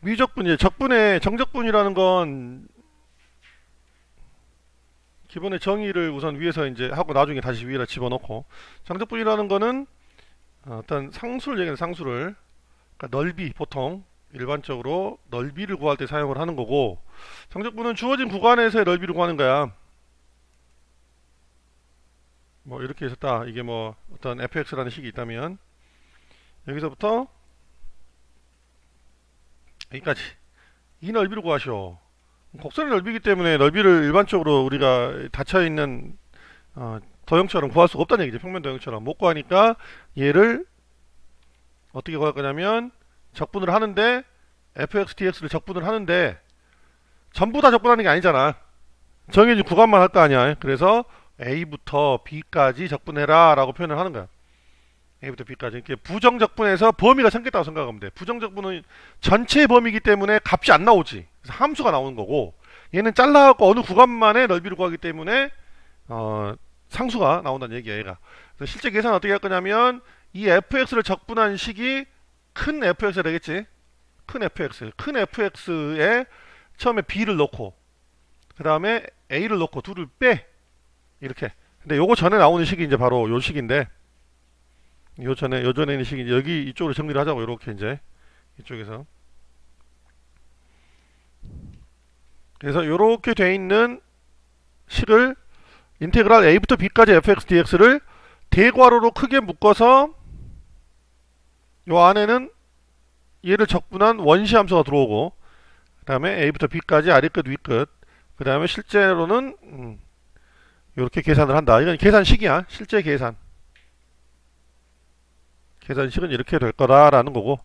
미적분이 적분의 정적분이라는 건 기본의 정의를 우선 위에서 이제 하고 나중에 다시 위에다 집어넣고, 정적분이라는 거는 어떤 상수를 얘기하는 상수를, 그러니까 넓이, 보통 일반적으로 넓이를 구할 때 사용을 하는 거고, 정적분은 주어진 구간에서의 넓이를 구하는 거야. 뭐 이렇게 있었다. 이게 뭐 어떤 fx라는 식이 있다면 여기서부터 여기까지 이 넓이를 구하시오. 곡선의 넓이기 때문에 넓이를 일반적으로 우리가 닫혀있는 도형처럼 구할 수가 없다는 얘기죠. 평면 도형처럼 못 구하니까 얘를 어떻게 구할 거냐면 적분을 하는데, fx dx를 적분을 하는데 전부 다 적분하는 게 아니잖아. 정해진 구간만 할 거 아니야. 그래서 a부터 b까지 적분해라 라고 표현을 하는 거야. a부터 b까지. 이렇게 부정적분에서 범위가 생겼다고 생각하면 돼. 부정적분은 전체 범위이기 때문에 값이 안 나오지. 그래서 함수가 나오는 거고, 얘는 잘라갖고 어느 구간만의 넓이를 구하기 때문에 상수가 나온다는 얘기야, 얘가. 그래서 실제 계산은 어떻게 할 거냐면 이 fx를 적분한 식이 큰 fx가 되겠지. 큰 fx에 처음에 b를 넣고 그 다음에 a를 넣고 둘을 빼, 이렇게. 근데 요거 전에 나오는 식이 이제 바로 요 식인데, 요 전에 있는 식이 이제 여기 이쪽으로 정리를 하자고. 요렇게 이제 이쪽에서. 그래서 요렇게 돼 있는 식을 인테그랄 a부터 b까지 fx dx를 대괄호로 크게 묶어서 요 안에는 얘를 적분한 원시 함수가 들어오고, 그 다음에 a부터 b까지 아래끝 위끝, 그 다음에 실제로는 이렇게 계산을 한다. 이건 계산식이야. 실제 계산식은 이렇게 될 거다라는 거고.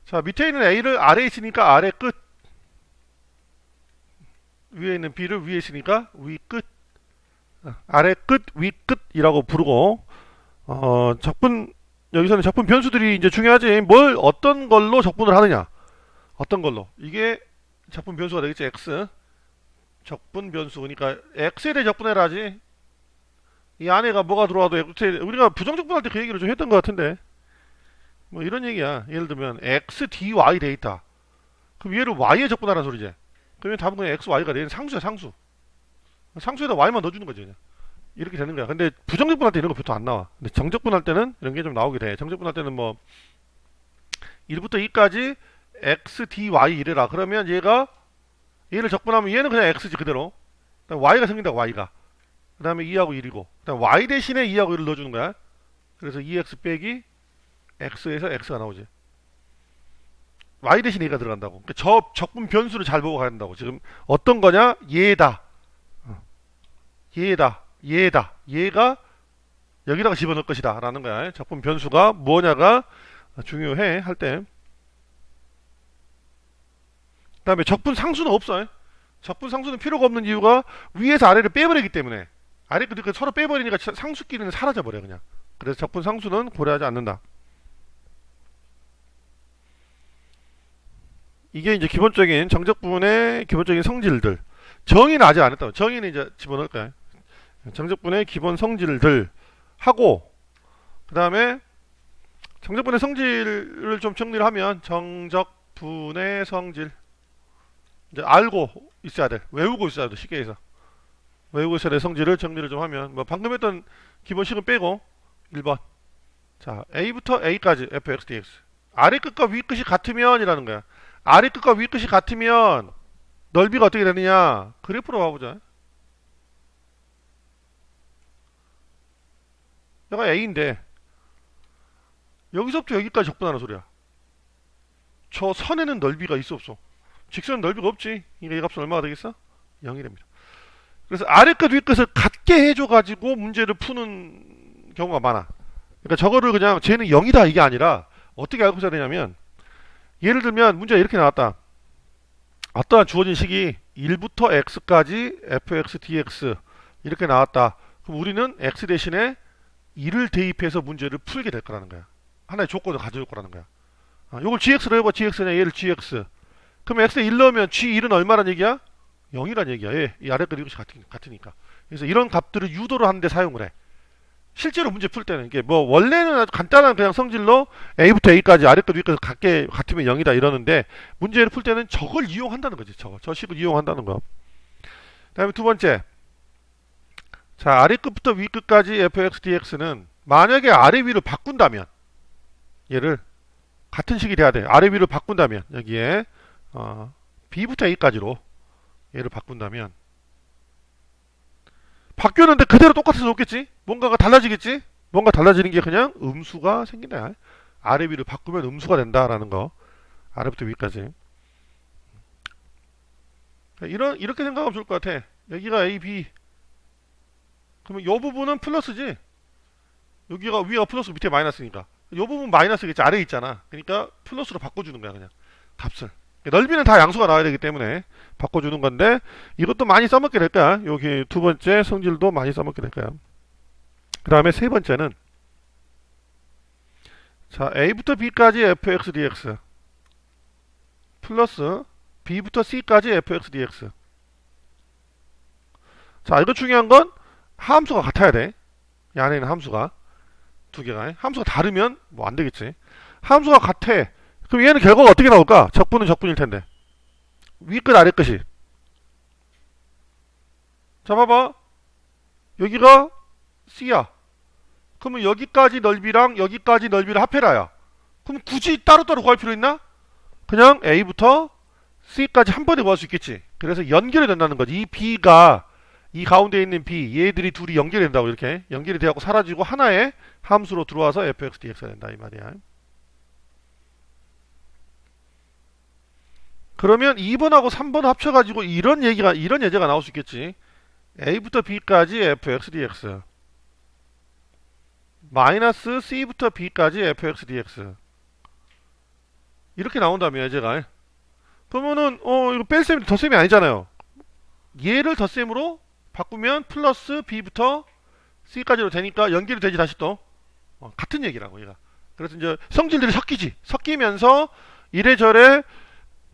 자, 밑에 있는 a를 아래에 있으니까 아래 끝, 위에 있는 b를 위에 있으니까 위 끝, 아래 끝, 위 끝이라고 부르고, 적분, 여기서는 적분 변수들이 이제 중요하지. 뭘 어떤 걸로 적분을 하느냐, 어떤 걸로. 이게 적분 변수가 되겠지. x 적분 변수. 그러니까 x에 대해 적분해라 하지. 이 안에가 뭐가 들어와도 우리가 부정적분할 때 그 얘기를 좀 했던 것 같은데, 뭐 이런 얘기야. 예를 들면 x dy 돼 있다. 그럼 얘를 y에 적분하라는 소리지. 그러면 답은 그냥 x, y가 되는 상수야, 상수. 상수에다 y만 넣어주는 거지, 그냥. 이렇게 되는 거야. 근데 부정적분할 때 이런 거 보통 안 나와. 근데 정적분할 때는 이런 게 좀 나오게 돼. 정적분할 때는 뭐 1부터 2까지 x, dy 이래라. 그러면 얘를 적분하면 얘는 그냥 x지, 그대로. 그다음 y가 생긴다, y가. 그 다음에 2하고 1이고, 그 다음 y 대신에 2하고 1을 넣어주는 거야. 그래서 2x 빼기 x에서 x가 나오지. y 대신에 2가 들어간다고. 그러니까 저 적분 변수를 잘 보고 가야 된다고. 지금 어떤 거냐? 얘다. 얘가 여기다가 집어넣을 것이다 라는 거야. 적분 변수가 뭐냐가 중요해 할 때. 그 다음에 적분 상수는 없어. 적분 상수는 필요가 없는 이유가 위에서 아래를 빼버리기 때문에. 아래 그러니까 서로 빼버리니까 상수끼리는 사라져버려 그냥. 그래서 적분 상수는 고려하지 않는다. 이게 이제 기본적인 정적분의 기본적인 성질들. 정의는 아직 안 했다. 정의는 이제 집어넣을 거야. 정적분의 기본 성질들 하고, 그 다음에 정적분의 성질을 좀 정리를 하면, 정적분의 성질 이제 알고 있어야 돼. 외우고 있어야 돼. 쉽게 해서 외우고 있어야 돼. 성질을 정리를 좀 하면, 뭐 방금 했던 기본식은 빼고 1번. 자, a부터 a까지 fx dx. 아래 끝과 위 끝이 같으면 이라는 거야. 아래 끝과 위 끝이 같으면 넓이가 어떻게 되느냐, 그래프로 봐보자. 내가 a인데 여기서부터 여기까지 적분하는 소리야. 저 선에는 넓이가 있어 없어? 직선은 넓이가 없지. 이 값은 얼마가 되겠어? 0이 됩니다. 그래서 아래 끝 위 끝을 같게 해줘가지고 문제를 푸는 경우가 많아. 그러니까 저거를 그냥 쟤는 0이다 이게 아니라 어떻게 알고 있어야 되냐면, 예를 들면 문제가 이렇게 나왔다. 어떠한 주어진 식이 1부터 x까지 fx dx 이렇게 나왔다. 그럼 우리는 x 대신에 2를 대입해서 문제를 풀게 될 거라는 거야. 하나의 조건을 가져올 거라는 거야. 이걸 gx로 해봐. gx냐, 얘를 gx. 그럼 x에 1 넣으면 g1은 얼마란 얘기야? 0이란 얘기야. 이 아래 거 이것이 같으니까. 그래서 이런 값들을 유도를 하는데 사용을 해. 실제로 문제 풀 때는 이게 뭐 원래는 아주 간단한 그냥 성질로 A부터 A까지 아래 끝 위 끝 같으면 0이다 이러는데 문제를 풀 때는 저걸 이용한다는 거지. 저 식을 이용한다는 거. 그다음에 두 번째. 자, 아래 끝부터 위 끝까지 fx dx는 만약에 아래 위를 바꾼다면 얘를 같은 식이 돼야 돼. 아래 위를 바꾼다면 여기에 b부터 a까지로 얘를 바꾼다면 바뀌었는데 그대로 똑같아서 없겠지? 뭔가가 달라지겠지? 뭔가 달라지는 게 그냥 음수가 생긴다. 아래 위를 바꾸면 음수가 된다라는 거. 아래부터 위까지. 이렇게 생각하면 좋을 것 같아. 여기가 a, b. 그러면 이 부분은 플러스지. 여기가 위가 플러스 밑에 마이너스니까. 이 부분 마이너스겠지. 아래에 있잖아. 그러니까 플러스로 바꿔주는 거야 그냥. 값을. 넓이는 다 양수가 나와야 되기 때문에 바꿔주는 건데 이것도 많이 써먹게 될 거야. 여기 두 번째 성질도 많이 써먹게 될 거야. 그 다음에 세 번째는 자 a부터 b까지 fx dx 플러스 b부터 c까지 fx dx. 자 이거 중요한 건 함수가 같아야 돼. 이 안에 있는 함수가 두 개가 함수가 다르면 뭐 안 되겠지. 함수가 같아. 그럼 얘는 결과가 어떻게 나올까? 적분은 적분일 텐데 위끝 아래 끝이. 자 봐봐 여기가 C야. 그러면 여기까지 넓이랑 여기까지 넓이를 합해라야. 그럼 굳이 따로따로 구할 필요 있나? 그냥 A부터 C까지 한 번에 구할 수 있겠지. 그래서 연결이 된다는 거지. 이 B가 이 가운데 있는 B 얘들이 둘이 연결이 된다고. 이렇게 연결이 되고 사라지고 하나의 함수로 들어와서 fx dx가 된다 이 말이야. 그러면 2번하고 3번 합쳐가지고 이런 예제가 나올 수 있겠지. a부터 b까지 fx dx 마이너스 c부터 b까지 fx dx 이렇게 나온다면 예제가. 그러면은 이거 뺄셈이 덧셈이 아니잖아요. 얘를 덧셈으로 바꾸면 플러스 b부터 c까지로 되니까 연결이 되지. 다시 또 같은 얘기라고 얘가. 그래서 이제 성질들이 섞이면서 이래저래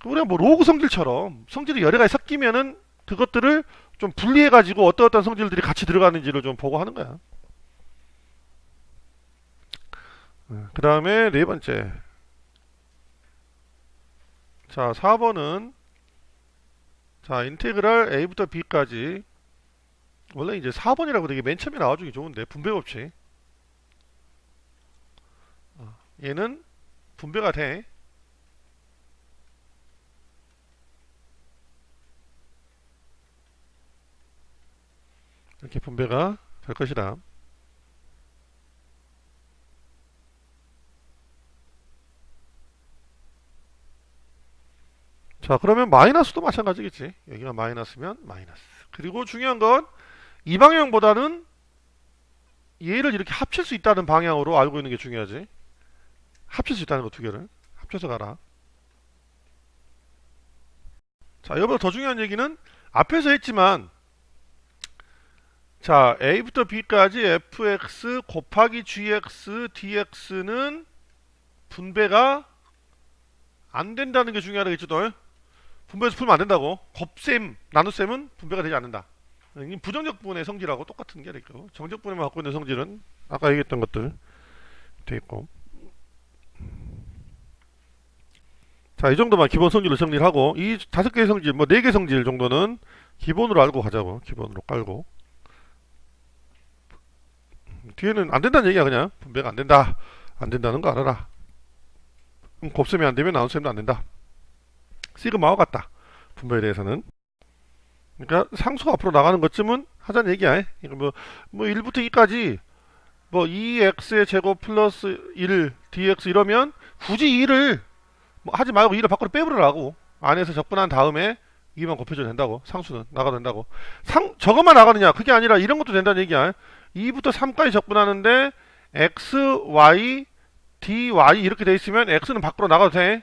우리가 뭐 로그 성질처럼 성질이 여러 가지 섞이면은 그것들을 좀 분리해 가지고 어떤 성질들이 같이 들어가는지를 좀 보고 하는 거야. 그 다음에 네 번째. 자 4번은 자 인테그랄 a부터 b까지. 원래 이제 4번이라고 되게 맨 처음에 나와주기 좋은데 분배 법칙. 얘는 분배가 돼. 이렇게 분배가 될 것이다. 자 그러면 마이너스도 마찬가지겠지. 여기가 마이너스면 마이너스. 그리고 중요한 건 이 방향보다는 얘를 이렇게 합칠 수 있다는 방향으로 알고 있는 게 중요하지. 합칠 수 있다는 거 두 개를 합쳐서 가라. 자 이거보다 더 중요한 얘기는 앞에서 했지만 자 a부터 b까지 fx 곱하기 gx dx는 분배가 안 된다는 게 중요하겠죠. 또 분배해서 풀면 안 된다고. 곱셈 나눗셈은 분배가 되지 않는다. 부정적분의 성질하고 똑같은 게 있고 정적분에만 갖고 있는 성질은 아까 얘기했던 것들 돼 있고. 자 이 정도만 기본 성질로 정리를 하고 이 5개의 성질 뭐 4개 성질 정도는 기본으로 알고 가자고. 기본으로 깔고 뒤에는 안 된다는 얘기야. 그냥 분배가 안 된다. 안 된다는 거 알아라. 그럼 곱셈이 안 되면 나눗셈도 안 된다. 시그마와 같다. 분배에 대해서는. 그러니까 상수가 앞으로 나가는 것쯤은 하자는 얘기야. 뭐 1부터 2까지 뭐 2x의 제곱 플러스 1 dx 이러면 굳이 2를 뭐 하지 말고 2를 밖으로 빼버리라고. 안에서 적분한 다음에 2만 곱해줘도 된다고. 상수는 나가도 된다고. 저것만 나가느냐 그게 아니라 이런 것도 된다는 얘기야. 2부터 3까지 적분하는데 x, y, dy 이렇게 돼 있으면 x는 밖으로 나가도 돼.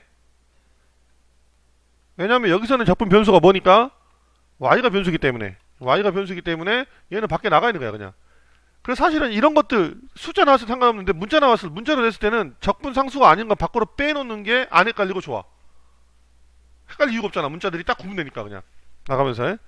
왜냐면 여기서는 적분 변수가 뭐니까 y가 변수기 때문에 얘는 밖에 나가 있는 거야 그냥. 그래서 사실은 이런 것들 숫자 나왔을 때 상관없는데 문자로 냈을 때는 적분 상수가 아닌 거 밖으로 빼놓는 게 안 헷갈리고 좋아. 헷갈릴 이유가 없잖아. 문자들이 딱 구분되니까 그냥 나가면서